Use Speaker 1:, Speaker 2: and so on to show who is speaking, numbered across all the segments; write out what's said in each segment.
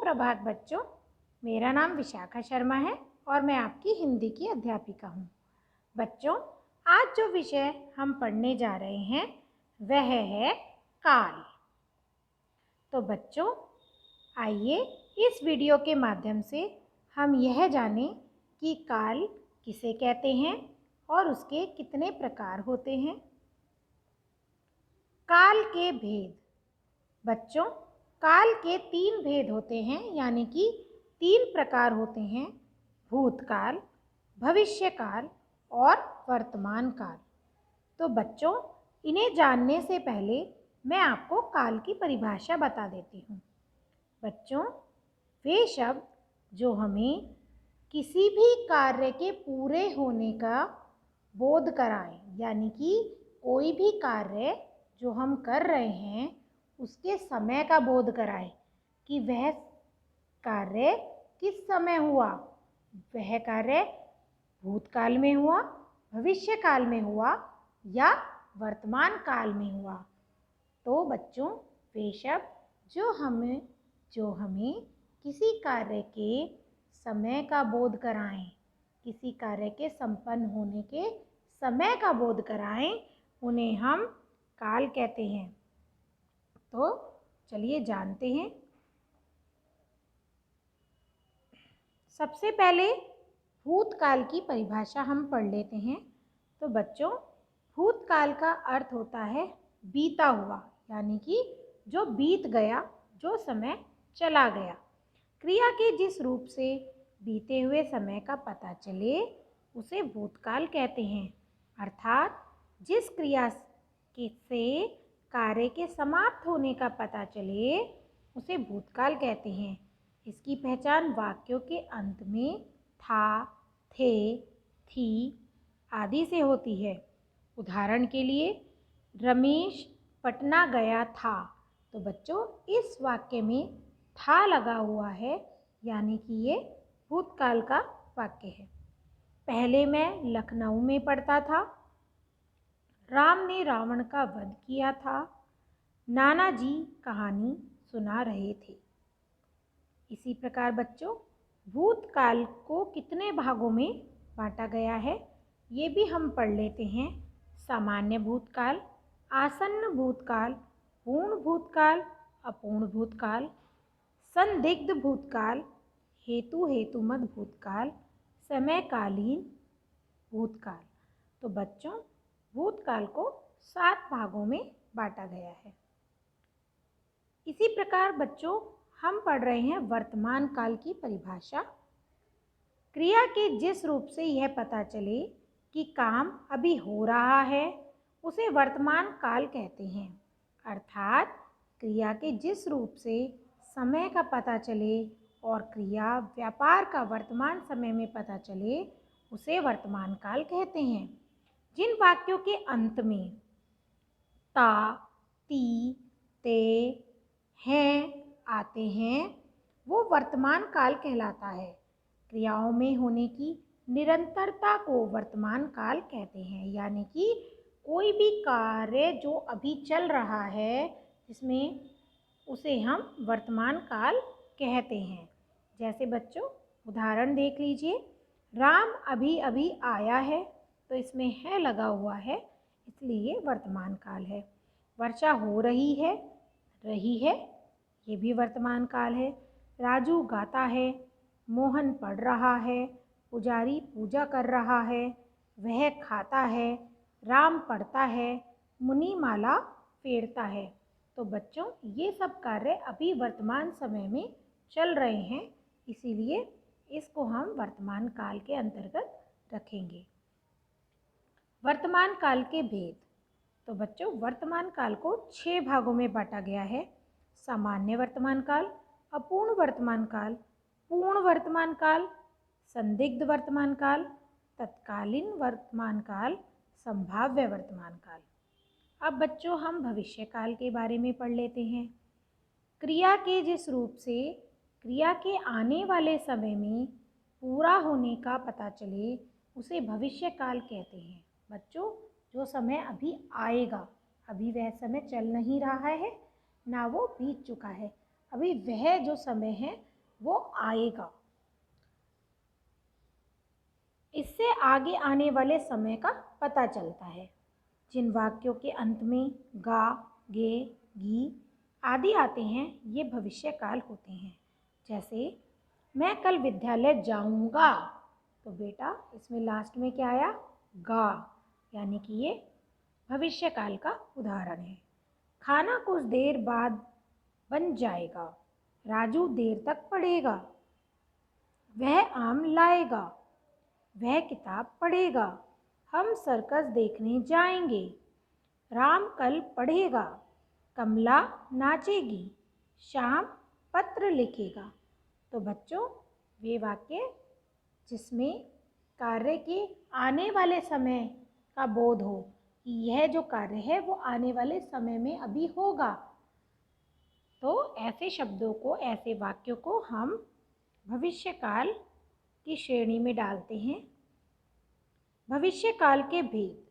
Speaker 1: सुप्रभात बच्चों। मेरा नाम विशाखा शर्मा है और मैं आपकी हिंदी की अध्यापिका हूँ। बच्चों, आज जो विषय हम पढ़ने जा रहे हैं वह है काल। तो बच्चों, आइए इस वीडियो के माध्यम से हम यह जानें कि काल किसे कहते हैं और उसके कितने प्रकार होते हैं। काल के भेद। बच्चों, काल के 3 भेद होते हैं, यानी कि 3 प्रकार होते हैं: भूतकाल, भविष्यकाल और वर्तमान काल। तो बच्चों, इन्हें जानने से पहले मैं आपको काल की परिभाषा बता देती हूँ। बच्चों, वे शब्द जो हमें किसी भी कार्य के पूरे होने का बोध कराएं, यानी कि कोई भी कार्य जो हम कर रहे हैं उसके समय का बोध कराए कि वह कार्य किस समय हुआ। वह कार्य भूतकाल में हुआ, भविष्य काल में हुआ या वर्तमान काल में हुआ। तो बच्चों, वे शब्द जो हमें किसी कार्य के समय का बोध कराएं, किसी कार्य के संपन्न होने के समय का बोध कराएं, उन्हें हम काल कहते हैं। तो चलिए जानते हैं। सबसे पहले भूतकाल की परिभाषा हम पढ़ लेते हैं। तो बच्चों, भूतकाल का अर्थ होता है बीता हुआ, यानी कि जो बीत गया, जो समय चला गया। क्रिया के जिस रूप से बीते हुए समय का पता चले उसे भूतकाल कहते हैं। अर्थात जिस क्रिया से कार्य के समाप्त होने का पता चले उसे भूतकाल कहते हैं। इसकी पहचान वाक्यों के अंत में था, थे, थी आदि से होती है। उदाहरण के लिए, रमेश पटना गया था। तो बच्चों, इस वाक्य में था लगा हुआ है, यानी कि ये भूतकाल का वाक्य है। पहले मैं लखनऊ में पढ़ता था। राम ने रावण का वध किया था। नाना जी कहानी सुना रहे थे। इसी प्रकार बच्चों, भूतकाल को कितने भागों में बांटा गया है ये भी हम पढ़ लेते हैं। सामान्य भूतकाल, आसन्न भूतकाल, पूर्ण भूतकाल, अपूर्ण भूतकाल, संदिग्ध भूतकाल, हेतुमत भूतकाल, समयकालीन भूतकाल। तो बच्चों, भूतकाल को 7 भागों में बांटा गया है। इसी प्रकार बच्चों, हम पढ़ रहे हैं वर्तमान काल की परिभाषा। क्रिया के जिस रूप से यह पता चले कि काम अभी हो रहा है उसे वर्तमान काल कहते हैं। अर्थात क्रिया के जिस रूप से समय का पता चले और क्रिया व्यापार का वर्तमान समय में पता चले उसे वर्तमान काल कहते हैं। जिन वाक्यों के अंत में ता, ती, ते, हैं आते हैं वो वर्तमान काल कहलाता है। क्रियाओं में होने की निरंतरता को वर्तमान काल कहते हैं, यानी कि कोई भी कार्य जो अभी चल रहा है जिसमें उसे हम वर्तमान काल कहते हैं। जैसे बच्चों, उदाहरण देख लीजिए। राम अभी अभी आया है, तो इसमें है लगा हुआ है, इसलिए वर्तमान काल है। वर्षा हो रही है, ये भी वर्तमान काल है। राजू गाता है, मोहन पढ़ रहा है, पुजारी पूजा कर रहा है, वह खाता है, राम पढ़ता है, मुनि माला फेरता है। तो बच्चों, ये सब कार्य अभी वर्तमान समय में चल रहे हैं, इसीलिए इसको हम वर्तमान काल के अंतर्गत रखेंगे। वर्तमान काल के भेद। तो बच्चों, वर्तमान काल को 6 भागों में बांटा गया है। सामान्य वर्तमान काल, अपूर्ण वर्तमान काल, पूर्ण वर्तमान काल, संदिग्ध वर्तमान काल, तत्कालीन वर्तमान काल, संभाव्य वर्तमान काल। अब बच्चों, हम भविष्य काल के बारे में पढ़ लेते हैं। क्रिया के जिस रूप से क्रिया के आने वाले समय में पूरा होने का पता चले उसे भविष्य काल कहते हैं। बच्चों, जो समय अभी आएगा, अभी वह समय चल नहीं रहा है ना वो बीत चुका है, अभी वह जो समय है वो आएगा। इससे आगे आने वाले समय का पता चलता है। जिन वाक्यों के अंत में गा, गे, गी आदि आते हैं ये भविष्य काल होते हैं। जैसे मैं कल विद्यालय जाऊंगा, तो बेटा इसमें लास्ट में क्या आया? गा, यानी कि ये भविष्य काल का उदाहरण है। खाना कुछ देर बाद बन जाएगा, राजू देर तक पढ़ेगा, वह आम लाएगा, वह किताब पढ़ेगा, हम सर्कस देखने जाएंगे, राम कल पढ़ेगा, कमला नाचेगी, श्याम पत्र लिखेगा। तो बच्चों वे वाक्य जिसमें कार्य के आने वाले समय का बोध हो कि यह जो कार्य है वो आने वाले समय में अभी होगा, तो ऐसे शब्दों को, ऐसे वाक्यों को हम भविष्य काल की श्रेणी में डालते हैं। भविष्य काल के भेद।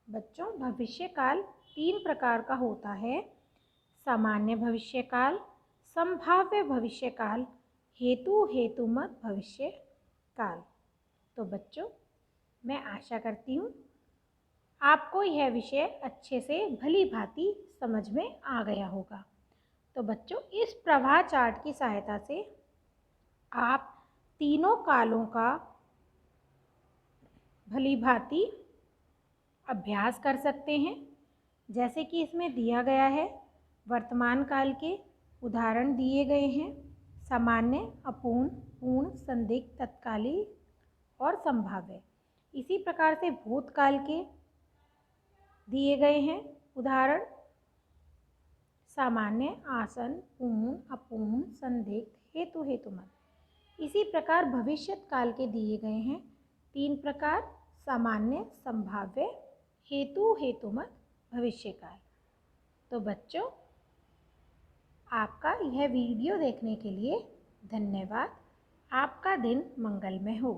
Speaker 1: बच्चों भविष्य काल 3 प्रकार का होता है। सामान्य भविष्य काल, संभाव्य भविष्य काल, हेतुमत भविष्य काल। तो बच्चों मैं आशा करती हूँ आपको यह विषय अच्छे से भली भांति समझ में आ गया होगा। तो बच्चों इस प्रवाह चार्ट की सहायता से आप तीनों कालों का भली भांति अभ्यास कर सकते हैं। जैसे कि इसमें दिया गया है, वर्तमान काल के उदाहरण दिए गए हैं, सामान्य, अपूर्ण, पूर्ण, संदिग्ध, तत्कालीन और संभाव्य। इसी प्रकार से भूतकाल के दिए गए हैं उदाहरण, सामान्य, आसन, पूर्ण, अपूर्ण, संदिग्ध, हेतुमत। इसी प्रकार भविष्यत काल के दिए गए हैं 3 प्रकार, सामान्य, संभाव्य, हेतुमत, भविष्य काल। तो बच्चों आपका यह वीडियो देखने के लिए धन्यवाद। आपका दिन मंगलमय हो।